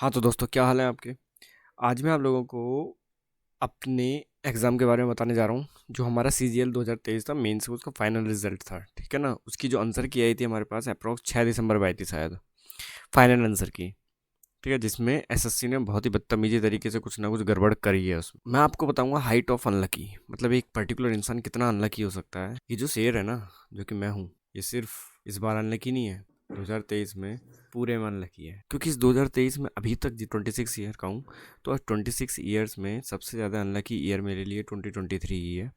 हाँ, तो दोस्तों क्या हाल है आपके? आज मैं आप लोगों को अपने एग्ज़ाम के बारे में बताने जा रहा हूँ, जो हमारा सीजीएल 2023 था, मेंस का उसका फाइनल रिजल्ट था, ठीक है ना? उसकी जो आंसर की आई थी हमारे पास अप्रॉक्स 6 दिसंबर को आई थी शायद, फाइनल आंसर की, ठीक है? जिसमें एसएससी ने बहुत ही बदतमीजी तरीके से कुछ ना कुछ गड़बड़ करी है उसमें। मैं आपको बताऊंगा हाइट ऑफ अनलकी, मतलब एक पर्टिकुलर इंसान कितना अनलकी हो सकता है। ये जो शेर है ना, जो कि मैं हूँ, ये सिर्फ इस बार अनलकी नहीं है, 2023 में पूरे में अनलकी है। क्योंकि इस 2023 में अभी तक 26 ईयर का हूँ, तो 26 ईयर्स में सबसे ज़्यादा अनलकी ईयर मेरे लिए 2023 ही है।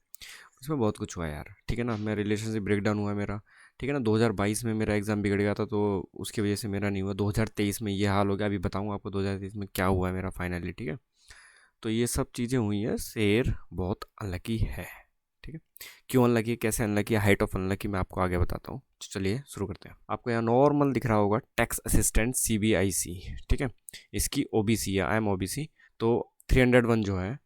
उसमें बहुत कुछ हुआ यार, ठीक है ना? मैं रिलेशनशिप ब्रेक डाउन हुआ मेरा, ठीक है ना? 2022 में मेरा एग्ज़ाम बिगड़ गया था, तो उसकी वजह से मेरा नहीं हुआ। 2023 में ये हाल हो गया। अभी बताऊंगा आपको 2023 में क्या हुआ है मेरा फाइनली, ठीक है? तो ये सब चीज़ें हुई हैं। शेर बहुत अनलकी है, ठीक है? क्यों अनलकी है, कैसे अनलकी है, हाइट ऑफ अनलकी मैं आपको आगे बताता हूँ। चलिए शुरू करते हैं। आपको यहाँ नॉर्मल दिख रहा होगा, टैक्स असिस्टेंट सीबीआईसी, ठीक है? इसकी ओबीसी है, आई एम ओबीसी। तो 301 जो है,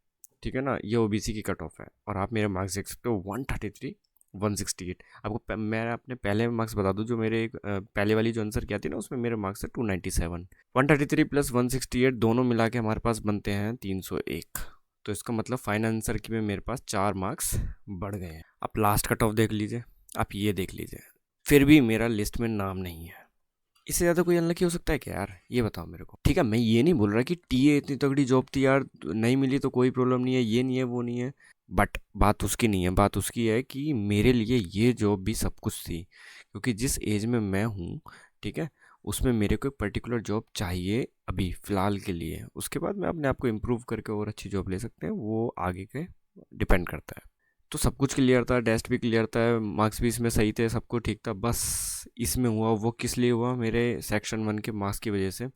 ठीक है ना, ये ओबीसी की कट ऑफ है। और आप मेरे मार्क्स देख सकते हो, 133, 168। आपको मैं अपने पहले मार्क्स बता दूं, जो मेरे पहले वाली जो आंसर किया थी ना, उसमें मेरे मार्क्स है 297। 133 प्लस 168 दोनों मिला के हमारे पास बनते हैं 301। तो इसका मतलब फाइनल आंसर की में मेरे पास 4 मार्क्स बढ़ गए हैं। आप लास्ट कट ऑफ देख लीजिए, आप ये देख लीजिए, फिर भी मेरा लिस्ट में नाम नहीं है। इससे ज़्यादा कोई अनलकी हो सकता है क्या यार, ये बताओ मेरे को। ठीक है, मैं ये नहीं बोल रहा कि टीए इतनी तगड़ी जॉब थी यार, नहीं मिली तो कोई प्रॉब्लम नहीं है, ये नहीं है, वो नहीं है। बट बात उसकी नहीं है, बात उसकी है कि मेरे लिए ये जॉब भी सब कुछ थी। क्योंकि जिस एज में मैं हूँ, ठीक है, उसमें मेरे को एक पर्टिकुलर जॉब चाहिए अभी फ़िलहाल के लिए। उसके बाद मैं अपने आप को इम्प्रूव करके और अच्छी जॉब ले सकते हैं, वो आगे के डिपेंड करता है। तो सब कुछ क्लियर था, टेस्ट भी क्लियर था, मार्क्स भी इसमें सही थे, सब कुछ ठीक था। बस इसमें हुआ वो किस लिए हुआ, मेरे सेक्शन 1 के मार्क्स की वजह से।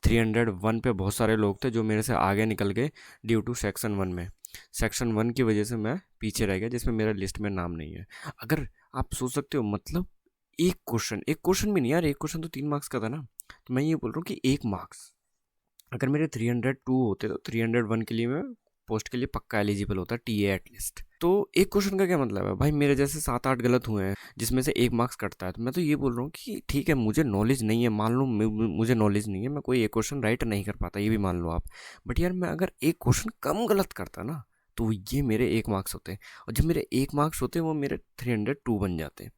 301 पे बहुत सारे लोग थे जो मेरे से आगे निकल गए ड्यू टू सेक्शन 1 में। सेक्शन 1 की वजह से मैं पीछे रह गया, जिसमें मेरा लिस्ट में नाम नहीं है। अगर आप सोच सकते हो, मतलब एक क्वेश्चन भी नहीं यार, एक क्वेश्चन तो 3 मार्क्स का था ना। तो मैं ये बोल रहा हूँ कि 1 मार्क्स, अगर मेरे 302 होते तो 301 के लिए मैं पोस्ट के लिए पक्का एलिजिबल होता, टीए एटलीस्ट। तो एक क्वेश्चन का क्या मतलब है भाई, मेरे जैसे 7-8 गलत हुए हैं, जिसमें से 1 मार्क्स कटता है। तो मैं तो ये बोल रहा हूँ कि ठीक है, मुझे नॉलेज नहीं है, मान लो मुझे नॉलेज नहीं है, मैं कोई एक क्वेश्चन राइट नहीं कर पाता, ये भी मान लो आप। बट यार, मैं अगर एक क्वेश्चन कम गलत करता ना, तो ये मेरे 1 मार्क्स होते, और जब मेरे 1 मार्क्स होते वो मेरे 302 बन जाते।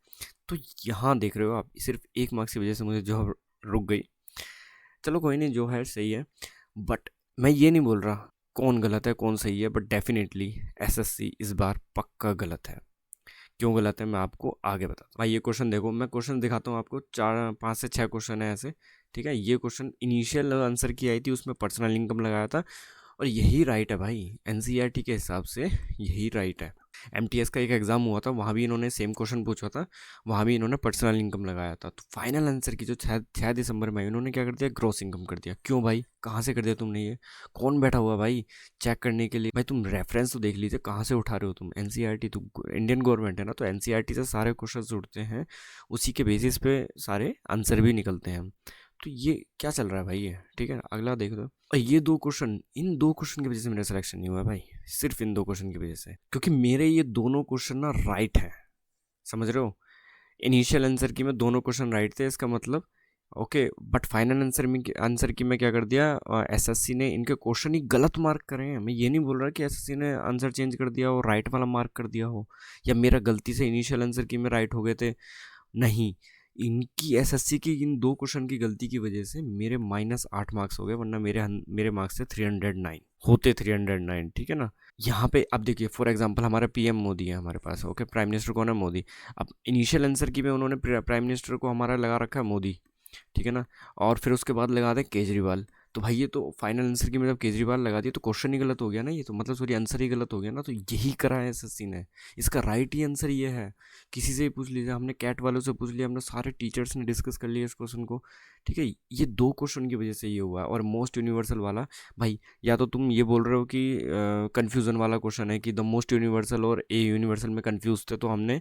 तो यहाँ देख रहे हो आप, सिर्फ 1 मार्क्स की वजह से मुझे जॉब रुक गई। चलो कोई नहीं, जो है सही है। बट मैं ये नहीं बोल रहा कौन गलत है कौन सही है, बट डेफिनेटली एसएससी इस बार पक्का गलत है। क्यों गलत है मैं आपको आगे बताता हूँ। भाई ये क्वेश्चन देखो, मैं क्वेश्चन दिखाता हूँ आपको, 4 5 से 6 क्वेश्चन है ऐसे, ठीक है? ये क्वेश्चन इनिशियल आंसर की आई थी, उसमें पर्सनल इनकम लगाया था, और यही राइट है भाई, एनसीईआरटी के हिसाब से यही राइट है। एमटीएस का एक एग्ज़ाम हुआ था, वहाँ भी इन्होंने सेम क्वेश्चन पूछा था, वहाँ भी इन्होंने पर्सनल इनकम लगाया था। तो फाइनल आंसर की जो 6 दिसंबर में इन्होंने क्या कर दिया, ग्रॉस इनकम कर दिया। क्यों भाई, कहाँ से कर दिया तुमने ये? कौन बैठा हुआ भाई चेक करने के लिए? भाई तुम रेफरेंस तो देख लीजिए, कहाँ से उठा रहे हो तुम? एनसीईआरटी तो इंडियन गवर्नमेंट है ना, तो एनसीईआरटी से सारे क्वेश्चन उठते हैं, उसी के बेसिस पे सारे आंसर भी निकलते हैं। तो ये क्या चल रहा है भाई, ये ठीक है? अगला देख दो। और ये 2 क्वेश्चन, इन 2 क्वेश्चन की वजह से मेरा सिलेक्शन नहीं हुआ भाई, सिर्फ इन 2 क्वेश्चन की वजह से, क्योंकि मेरे ये दोनों क्वेश्चन ना राइट है, समझ रहे हो? इनिशियल आंसर की में दोनों क्वेश्चन राइट थे, इसका मतलब ओके। बट फाइनल आंसर की में क्या कर दिया, एसएससी ने इनके क्वेश्चन ही गलत मार्क करे हैं। मैं ये नहीं बोल रहा कि एसएससी ने आंसर चेंज कर दिया और राइट वाला मार्क कर दिया हो, या मेरा गलती से इनिशियल आंसर की में राइट हो गए थे, नहीं। इनकी एसएससी की इन 2 क्वेश्चन की गलती की वजह से मेरे -8 मार्क्स हो गए, वरना मेरे मार्क्स थे 309, होते 309, ठीक है ना? यहाँ पे अब देखिए, फॉर एग्जांपल हमारा पीएम मोदी है हमारे पास, ओके, प्राइम मिनिस्टर कौन है, मोदी। अब इनिशियल आंसर की में उन्होंने प्राइम मिनिस्टर को हमारा लगा रखा है मोदी, ठीक है ना? और फिर उसके बाद लगा दें केजरीवाल। तो भाई ये तो फाइनल आंसर की में जब केजरीवाल लगा दिया, तो क्वेश्चन ही गलत हो गया ना, ये तो मतलब सॉरी, आंसर ही गलत हो गया ना। तो यही करा है एसएससी ने, इसका राइट ही आंसर ये है। किसी से भी पूछ लीजिए, हमने कैट वालों से पूछ लिया, हमने सारे टीचर्स ने डिस्कस कर लिया इस क्वेश्चन को, ठीक है? ये 2 क्वेश्चन की वजह से ये हुआ है। और मोस्ट यूनिवर्सल वाला, भाई या तो तुम ये बोल रहे हो कि कन्फ्यूज़न वाला क्वेश्चन है कि द मोस्ट यूनिवर्सल और ए यूनिवर्सल में कन्फ्यूज थे, तो हमने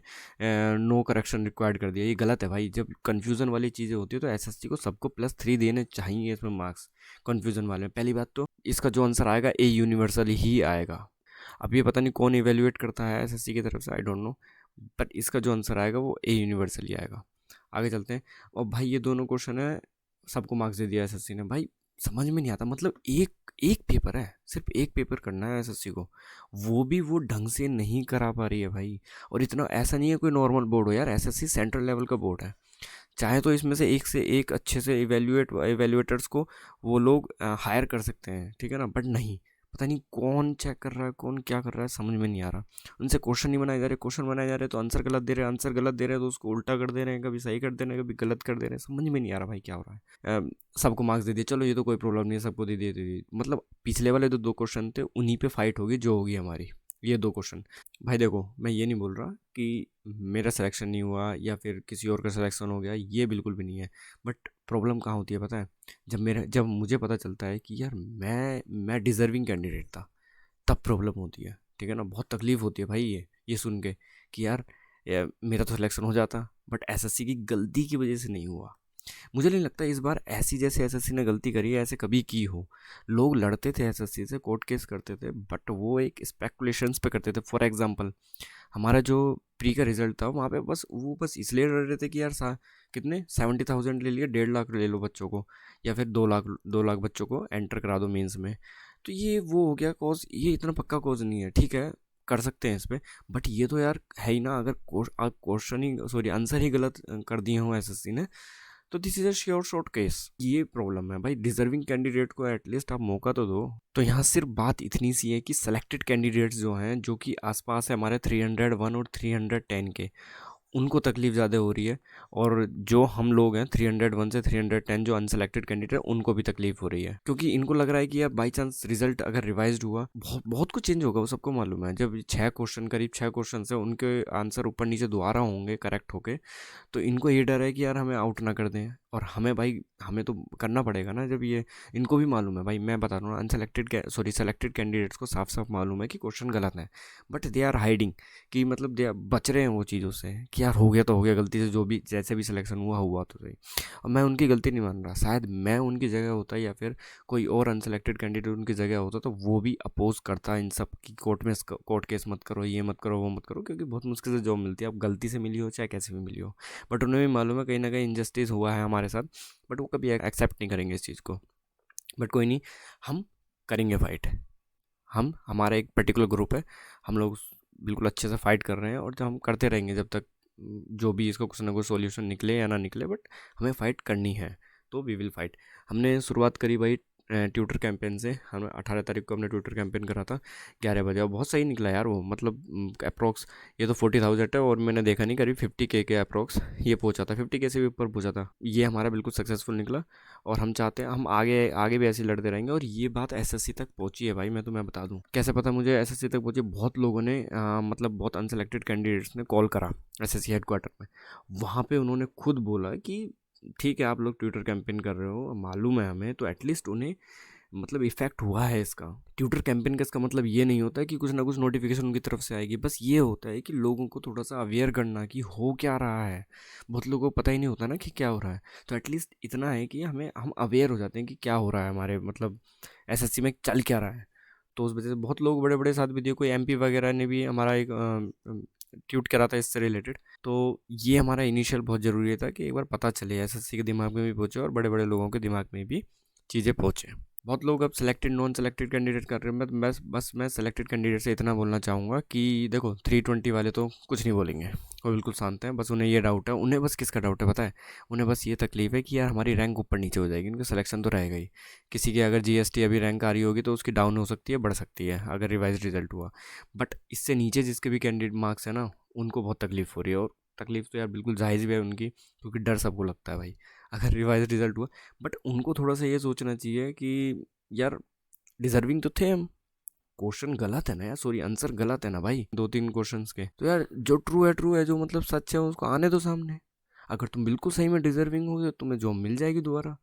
नो करेक्शन रिक्वायर्ड कर दिया। ये गलत है भाई, जब कन्फ्यूज़न वाली चीज़ें होती है तो एसएससी को सबको +3 देने चाहिए इसमें मार्क्स, कन्फ्यूज़न वाले में। पहली बात तो इसका जो आंसर आएगा ए यूनिवर्सल ही आएगा। अब ये पता नहीं कौन इवेल्युएट करता है एसएससी की तरफ से, आई डोंट नो, बट इसका जो आंसर आएगा वो ए यूनिवर्सल ही आएगा। आगे चलते हैं। और भाई ये दोनों क्वेश्चन है, सबको मार्क्स दे दिया एसएससी ने भाई। समझ में नहीं आता। मतलब एक एक पेपर है, सिर्फ एक पेपर करना है एसएससी को, वो भी वो ढंग से नहीं करा पा रही है भाई। और इतना ऐसा नहीं है कोई नॉर्मल बोर्ड हो यार, एसएससी सेंट्रल लेवल का बोर्ड है। चाहे तो इसमें से एक अच्छे से इवेल्युएटर्स को वो लोग हायर कर सकते हैं, ठीक है ना, बट नहीं, पता नहीं कौन चेक कर रहा है, कौन क्या कर रहा है, समझ में नहीं आ रहा। उनसे क्वेश्चन नहीं बनाए जा रहे, क्वेश्चन बनाए जा रहे तो आंसर गलत दे रहे हैं, आंसर गलत दे रहे हैं तो उसको उल्टा कर दे रहे हैं, कभी सही कर दे रहे हैं, कभी गलत कर दे रहे हैं, समझ में नहीं आ रहा भाई क्या हो रहा है। सबको मार्क्स दे दिए, चलो ये तो कोई प्रॉब्लम नहीं है, सबको दे दिए। मतलब पिछले वाले तो 2 क्वेश्चन थे, उन्हीं पे फाइट होगी जो होगी हमारी, ये 2 क्वेश्चन। भाई देखो, मैं ये नहीं बोल रहा कि मेरा सिलेक्शन नहीं हुआ या फिर किसी और का सिलेक्शन हो गया, ये बिल्कुल भी नहीं है। बट प्रॉब्लम कहाँ होती है पता है, जब मुझे पता चलता है कि यार मैं डिज़र्विंग कैंडिडेट था, तब प्रॉब्लम होती है, ठीक है ना। बहुत तकलीफ होती है भाई ये सुन के कि यार मेरा तो सिलेक्शन हो जाता, बट एसएससी की गलती की वजह से नहीं हुआ। मुझे नहीं लगता इस बार ऐसी जैसे एसएससी ने गलती करी है ऐसे कभी की हो। लोग लड़ते थे एसएससी से, कोर्ट केस करते थे, बट वो एक स्पेकुलेशंस पे करते थे। फॉर एग्जांपल, हमारा जो प्री का रिजल्ट था वहाँ पे बस इसलिए लड़ रहे थे कि यार कितने 70,000 ले लिए, 1.5 लाख ले लो बच्चों को, या फिर 2 लाख बच्चों को एंटर करा दो मेंस में। तो ये वो हो गया कॉज, ये इतना पक्का कॉज नहीं है, ठीक है, कर सकते हैं इस पे। बट ये तो यार है ही ना, अगर क्वेश्चन ही सॉरी आंसर ही गलत कर दिए हो एसएससी ने, तो this is a sure short case. ये प्रॉब्लम है भाई, डिजर्विंग कैंडिडेट को एटलीस्ट आप मौका तो दो। तो यहाँ सिर्फ बात इतनी सी है कि सेलेक्टेड कैंडिडेट्स जो हैं, जो कि आसपास है हमारे 301 और 310 के, उनको तकलीफ ज़्यादा हो रही है। और जो हम लोग हैं 301 से 310 जो अनसेलेक्टेड कैंडिडेट, उनको भी तकलीफ हो रही है, क्योंकि इनको लग रहा है कि यार बाई चांस रिजल्ट अगर रिवाइज्ड हुआ, बहुत बहुत कुछ चेंज होगा, वो सबको मालूम है। जब 6 क्वेश्चन, करीब 6 क्वेश्चन है, उनके आंसर ऊपर नीचे दोबारा होंगे करेक्ट होके, तो इनको ये डर है कि यार हमें आउट ना कर दें। और हमें भाई, हमें तो करना पड़ेगा ना, जब ये इनको भी मालूम है भाई, मैं बता रहा हूँ सेलेक्टेड कैंडिडेट्स को साफ साफ मालूम है कि क्वेश्चन गलत है, बट दे आर हाइडिंग, कि मतलब दे बच रहे हैं वो चीज़ों से कि यार हो गया तो हो गया, गलती से जो भी जैसे भी सिलेक्शन हुआ हुआ तो सही। और मैं उनकी गलती नहीं मान रहा, शायद मैं उनकी जगह होता या फिर कोई और अनसेलेक्टेड कैंडिडेट उनकी जगह होता तो वो भी अपोज करता इन सब की, कोर्ट केस मत करो, ये मत करो, वो मत करो, क्योंकि बहुत मुश्किल से जॉब मिलती है, अब गलती से मिली हो चाहे कैसे भी मिली हो। बट उन्हें भी मालूम है कहीं ना कहीं इनजस्टिस हुआ है हमारे साथ, बट वो कभी एक्सेप्ट नहीं करेंगे इस चीज़ को। बट कोई नहीं, हम करेंगे फाइट। हमारा एक पर्टिकुलर ग्रुप है, हम लोग बिल्कुल अच्छे से फाइट कर रहे हैं, और जब हम करते रहेंगे जब तक जो भी इसका कुछ ना कुछ सॉल्यूशन निकले या ना निकले, बट हमें फाइट करनी है, तो वी विल फाइट। हमने शुरुआत करी भाई ट्विटर कैंपेन से। हमने 18 तारीख को हमने ट्विटर कैंपेन करा था 11 बजे, और बहुत सही निकला यार वो, मतलब अप्रोक्स, ये तो 40,000 है और मैंने देखा नहीं, करीब 50K के अप्रोक्स ये पहुंचा था, 50K से भी ऊपर पहुंचा था। ये हमारा बिल्कुल सक्सेसफुल निकला, और हम चाहते हैं हम आगे आगे भी ऐसे ही लड़ते रहेंगे। और ये बात एसएससी तक पहुंची है भाई, मैं तुम्हें बता दूं कैसे पता मुझे एसएससी तक पहुंची। बहुत लोगों ने मतलब बहुत अनसेलेक्टेड कैंडिडेट्स ने कॉल करा एसएससी हेडक्वार्टर में, वहाँ पे उन्होंने खुद बोला कि ठीक है आप लोग ट्विटर कैंपेन कर रहे हो, मालूम है हमें, तो एटलीस्ट उन्हें मतलब इफेक्ट हुआ है इसका। ट्विटर कैंपेन का इसका मतलब ये नहीं होता है कि कुछ ना कुछ नोटिफिकेशन उनकी तरफ से आएगी, बस ये होता है कि लोगों को थोड़ा सा अवेयर करना कि हो क्या रहा है। बहुत लोगों को पता ही नहीं होता ना कि क्या हो रहा है, तो एटलीस्ट इतना है कि हम अवेयर हो जाते हैं कि क्या हो रहा है हमारे, मतलब एसएससी में चल क्या रहा है। तो उस वजह से बहुत लोग बड़े बड़े साथ भी दिए, कोई एमपी वगैरह ने भी हमारा एक ट्वीट करा था इससे रिलेटेड। तो ये हमारा इनिशियल बहुत ज़रूरी था कि एक बार पता चले, एसएससी के दिमाग में भी पहुँचे और बड़े बड़े लोगों के दिमाग में भी चीज़ें पहुँचे। बहुत लोग अब सिलेक्टेड नॉन सेलेक्टेड कैंडिडेट कर रहे हैं, बस मैं सेलेक्टेड कैंडिडेट से इतना बोलना चाहूँगा कि देखो 320 वाले तो कुछ नहीं बोलेंगे, वो बिल्कुल शांत हैं। बस उन्हें ये डाउट है, उन्हें बस किसका डाउट है पता है, उन्हें बस ये तकलीफ है कि यार हमारी रैंक ऊपर नीचे हो जाएगी, उनका सिलेक्शन तो रहेगा ही। किसी की अगर जीएसटी अभी रैंक आ रही होगी तो उसकी डाउन हो सकती है, बढ़ सकती है अगर रिवाइज रिजल्ट हुआ। बट इससे नीचे जिसके भी कैंडिडेट मार्क्स है ना, उनको बहुत तकलीफ हो रही है। और तकलीफ तो यार बिल्कुल जायज़ भी है उनकी, क्योंकि डर सबको लगता है भाई अगर रिवाइज रिजल्ट हुआ। बट उनको थोड़ा सा ये सोचना चाहिए कि यार डिजर्विंग तो थे हम, क्वेश्चन गलत है ना यार, सॉरी आंसर गलत है ना भाई 2-3 क्वेश्चंस के, तो यार जो ट्रू है, जो मतलब सच है उसको आने दो सामने। अगर तुम बिल्कुल सही में डिजर्विंग होगे तो तुम्हें जॉब मिल जाएगी दोबारा,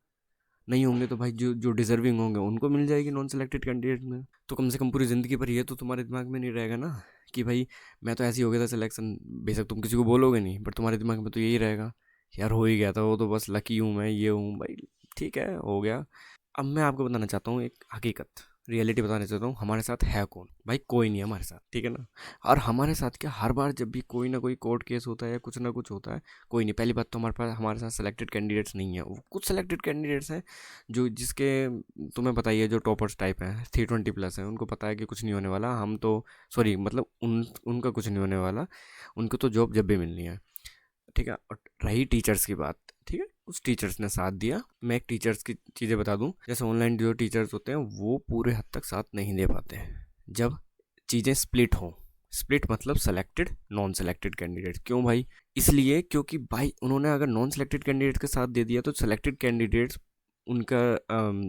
नहीं होंगे तो भाई जो जो डिजर्विंग होंगे उनको मिल जाएगी नॉन सेलेक्टेड कैंडिडेट में। तो कम से कम पूरी ज़िंदगी पर ये तो तुम्हारे दिमाग में नहीं रहेगा ना कि भाई मैं तो ऐसे ही हो गया था सिलेक्शन। बेशक तुम किसी को बोलोगे नहीं, बट तुम्हारे दिमाग में तो यही रहेगा, यार हो ही गया था, वो तो बस लकी हूँ मैं, ये हूँ भाई, ठीक है हो गया। अब मैं आपको बताना चाहता हूँ एक हकीकत, रियलिटी बताने चाहता हूँ, हमारे साथ है कौन भाई? कोई नहीं है हमारे साथ, ठीक है ना। और हमारे साथ क्या, हर बार जब भी कोई ना कोई कोर्ट केस होता है या कुछ ना कुछ होता है, कोई नहीं। पहली बात तो हमारे साथ सेलेक्टेड कैंडिडेट्स नहीं है। वो कुछ सेलेक्टेड कैंडिडेट्स हैं जो जिसके तुम्हें पता ही है, जो टॉपर्स टाइप हैं, 320+ हैं, उनको पता है कि कुछ नहीं होने वाला। हम तो सॉरी मतलब उनका कुछ नहीं होने वाला, उनको तो जॉब जब भी मिलनी है, ठीक है। और रही टीचर्स की बात, ठीक है, उस टीचर्स ने साथ दिया। मैं एक टीचर्स की चीज़ें बता दूं, जैसे ऑनलाइन जो टीचर्स होते हैं वो पूरे हद तक साथ नहीं दे पाते हैं जब चीज़ें स्प्लिट हों। स्प्लिट मतलब सेलेक्टेड नॉन सेलेक्टेड कैंडिडेट। क्यों भाई? इसलिए क्योंकि भाई उन्होंने अगर नॉन सेलेक्टेड कैंडिडेट के साथ दे दिया तो सेलेक्टेड कैंडिडेट्स उनका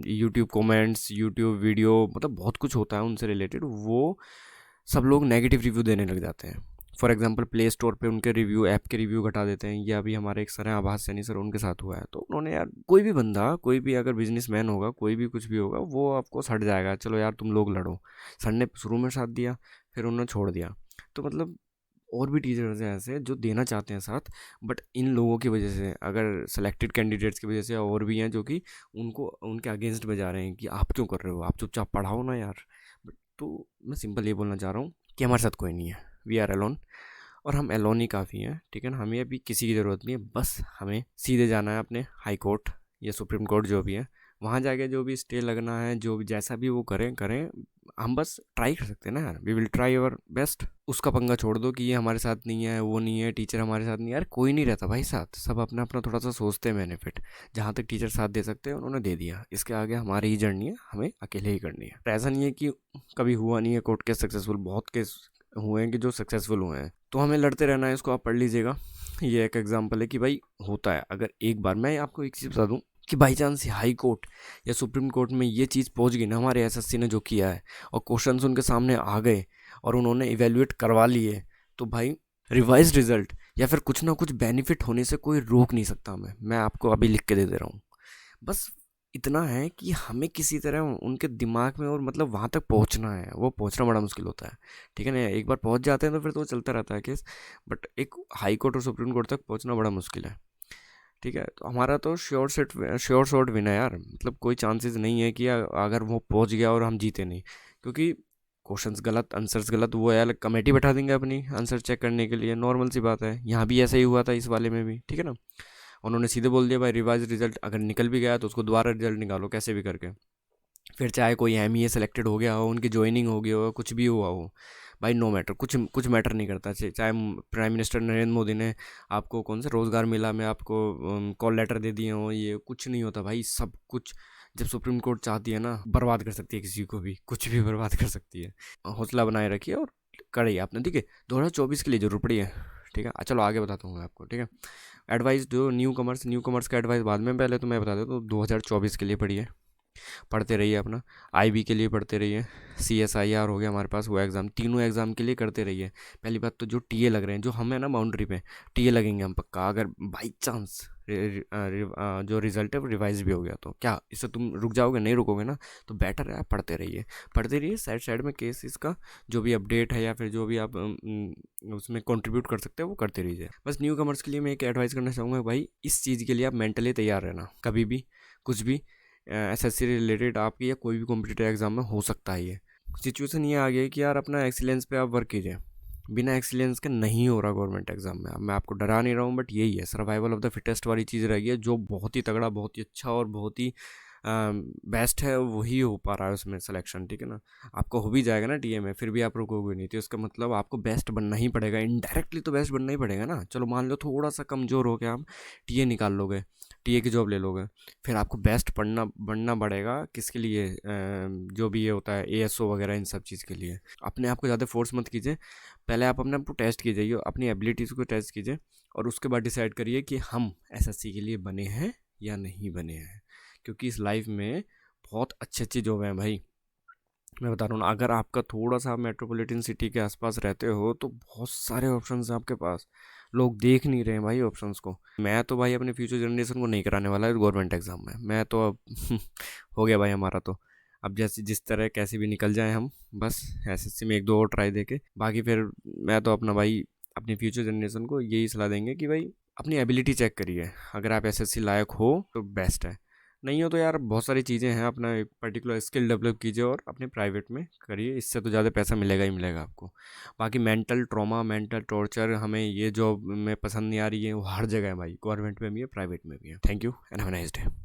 यूट्यूब कमेंट्स, यूट्यूब वीडियो, मतलब बहुत कुछ होता है उनसे रिलेटेड, वो सब लोग नेगेटिव रिव्यू देने लग जाते हैं। फॉर एग्जांपल प्ले स्टोर पे उनके रिव्यू, ऐप के रिव्यू घटा देते हैं। ये अभी हमारे एक सर हैं आभास सैनी सर, उनके साथ हुआ है। तो उन्होंने यार, कोई भी बंदा, कोई भी अगर बिजनेसमैन होगा, कोई भी कुछ भी होगा, वो आपको हट जाएगा, चलो यार तुम लोग लड़ो। सर ने शुरू में साथ दिया, फिर उन्होंने छोड़ दिया। तो मतलब और भी टीचर्स हैं ऐसे जो देना चाहते हैं साथ, बट इन लोगों की वजह से, अगर सेलेक्टेड कैंडिडेट्स की वजह से, और भी हैं जो कि उनको उनके अगेंस्ट में जा रहे हैं कि आप क्यों कर रहे हो, आप चुपचाप पढ़ाओ ना यार। बट तो मैं सिंपल ये बोलना चाह रहा हूँ कि हमारे साथ कोई नहीं है, वी आर अलोन। और हम एलोन ही काफ़ी हैं, ठीक है ना। हमें अभी किसी की ज़रूरत नहीं है, बस हमें सीधे जाना है अपने हाई कोर्ट या सुप्रीम कोर्ट जो भी है, वहाँ जाके जो भी स्टे लगना है, जो भी जैसा भी वो करें करें। हम बस ट्राई कर सकते हैं ना यार, we will try our best. उसका पंगा छोड़ दो कि ये हमारे साथ नहीं है, वो नहीं है, टीचर हमारे साथ नहीं है। यार कोई नहीं रहता भाई साथ, सब अपना अपना थोड़ा सा सोचते हैं बेनिफिट। जहाँ तक टीचर साथ दे सकते हैं उन्होंने दे दिया, इसके आगे हमारी ही जर्नी है, हमें अकेले ही करनी है। ऐसा नहीं है कि कभी हुआ नहीं है कोर्ट केस सक्सेसफुल, बहुत केस हुए हैं कि जो सक्सेसफुल हुए हैं। तो हमें लड़ते रहना है, इसको आप पढ़ लीजिएगा। ये एक एग्जाम्पल है कि भाई होता है। अगर एक बार, मैं आपको एक चीज़ बता दूं कि बाई चांस हाई कोर्ट या सुप्रीम कोर्ट में ये चीज़ पहुंच गई ना, हमारे एसएससी ने जो किया है, और क्वेश्चंस उनके सामने आ गए और उन्होंने इवेल्युएट करवा लिए, तो भाई रिवाइज रिजल्ट या फिर कुछ ना कुछ बेनिफिट होने से कोई रोक नहीं सकता हमें। मैं आपको अभी लिख के दे दे रहा हूँ। बस इतना है कि हमें किसी तरह उनके दिमाग में, और मतलब वहाँ तक पहुँचना है। वो पहुँचना बड़ा मुश्किल होता है, ठीक है ना। एक बार पहुँच जाते हैं तो फिर तो चलता रहता है केस, बट एक हाई कोर्ट और सुप्रीम कोर्ट तक पहुँचना बड़ा मुश्किल है, ठीक है। तो हमारा तो श्योर शॉट विन है यार। मतलब कोई चांसेस नहीं है कि अगर वो पहुँच गया और हम जीते नहीं, क्योंकि क्वेश्चंस गलत, आंसर्स गलत, वो यार कमेटी बैठा देंगे अपनी आंसर चेक करने के लिए, नॉर्मल सी बात है। यहाँ भी ऐसा ही हुआ था इस वाले में भी, ठीक है ना। उन्होंने सीधे बोल दिया भाई रिवाइज रिजल्ट अगर निकल भी गया तो उसको दोबारा रिजल्ट निकालो कैसे भी करके। फिर चाहे कोई एमईए सेलेक्टेड हो गया हो, उनकी ज्वाइनिंग हो गई हो, कुछ भी हुआ हो, भाई नो मैटर, कुछ कुछ मैटर नहीं करता। चाहे प्राइम मिनिस्टर नरेंद्र मोदी ने आपको कौन सा रोज़गार मिला में आपको कॉल लेटर दे दिए हो, ये कुछ नहीं होता भाई। सब कुछ जब सुप्रीम कोर्ट चाहती है ना, बर्बाद कर सकती है किसी को भी, कुछ भी बर्बाद कर सकती है। हौसला बनाए रखिए और करिए आपने, ठीक है। 2024 के लिए जरूर पड़ी है, ठीक है। चलो आगे बताता हूँ मैं आपको, ठीक है। एडवाइस जो न्यू कमर्स का एडवाइस बाद में, पहले तो मैं बता देता हूँ 2024 के लिए पढ़िए, पढ़ते रहिए अपना। आईबी के लिए पढ़ते रहिए, सीएसआईआर हो गया हमारे पास, वो एग्ज़ाम, तीनों एग्ज़ाम के लिए करते रहिए। पहली बात तो जो टीए लग रहे हैं, जो हमें ना बाउंड्री पे टीए लगेंगे हम पक्का, अगर बाई चांस जो रिजल्ट है वो रिवाइज भी हो गया तो क्या इससे तुम रुक जाओगे? नहीं रुकोगे ना। तो बेटर है आप पढ़ते रहिए, पढ़ते रहिए। साइड साइड में केसेस का जो भी अपडेट है या फिर जो भी आप उसमें कंट्रीब्यूट कर सकते हैं वो करते रहिए। बस न्यू कमर्स के लिए मैं एक एडवाइस करना चाहूँगा भाई, इस चीज़ के लिए आप मेंटली तैयार रहना। कभी भी कुछ भी एसएससी रिलेटेड आपकी या कोई भी कॉम्पिटिटिव एग्जाम में हो सकता है। ये सिचुएशन ये आ गई है कि यार अपना एक्सीलेंस पे आप वर्क कीजिए। बिना एक्सीलेंस के नहीं हो रहा गवर्नमेंट एग्जाम में। अब मैं आपको डरा नहीं रहा हूँ, बट यही है, सर्वाइवल ऑफ द फिटेस्ट वाली चीज़ रह गई है। जो बहुत ही तगड़ा, बहुत ही अच्छा और बहुत ही बेस्ट है, वही हो पा रहा है उसमें सिलेक्शन, ठीक है ना। आपको हो भी जाएगा ना टीए में, फिर भी आप रुकोगे नहीं, तो इसका मतलब आपको बेस्ट बनना ही पड़ेगा। इनडायरेक्टली तो बेस्ट बनना ही पड़ेगा ना। चलो मान लो थोड़ा सा कमज़ोर हो गया, आप टीए निकाल लोगे, टीए की जॉब ले लोगे, फिर आपको बेस्ट बनना पड़ेगा। किसके लिए? जो भी ये होता है एएसओ वगैरह, इन सब चीज़ के लिए। अपने आप को ज़्यादा फोर्स मत कीजिए। पहले आप अपने आप को टेस्ट कीजिए, अपनी एबिलिटीज़ को टेस्ट कीजिए, और उसके बाद डिसाइड करिए कि हम एसएससी के लिए बने हैं या नहीं बने हैं। क्योंकि इस लाइफ में बहुत अच्छी अच्छी जॉब हैं भाई। मैं बता रहा हूँ ना, अगर आपका थोड़ा सा मेट्रोपॉलिटन सिटी के आसपास रहते हो तो बहुत सारे ऑप्शंस हैं आपके पास। लोग देख नहीं रहे हैं भाई ऑप्शंस को। मैं तो भाई अपने फ्यूचर जनरेशन को नहीं कराने वाला है गवर्नमेंट एग्जाम में। मैं तो अब हो गया भाई हमारा तो। अब जैसे जिस तरह कैसे भी निकल जाए हम, बस एसएससी में एक दो और ट्राई देके, बाकी फिर मैं तो अपना भाई अपनी फ्यूचर जनरेशन को यही सलाह देंगे कि भाई अपनी एबिलिटी चेक करिए। अगर आप एसएससी लायक हो तो बेस्ट है, नहीं हो तो यार बहुत सारी चीज़ें हैं, अपना एक पर्टिकुलर स्किल डेवलप कीजिए और अपने प्राइवेट में करिए, इससे तो ज़्यादा पैसा मिलेगा ही मिलेगा आपको। बाकी मेंटल ट्रॉमा, मेंटल टॉर्चर हमें ये जॉब में पसंद नहीं आ रही है, वो हर जगह है भाई, गवर्नमेंट में भी है, प्राइवेट में भी है। Thank you and have a nice day.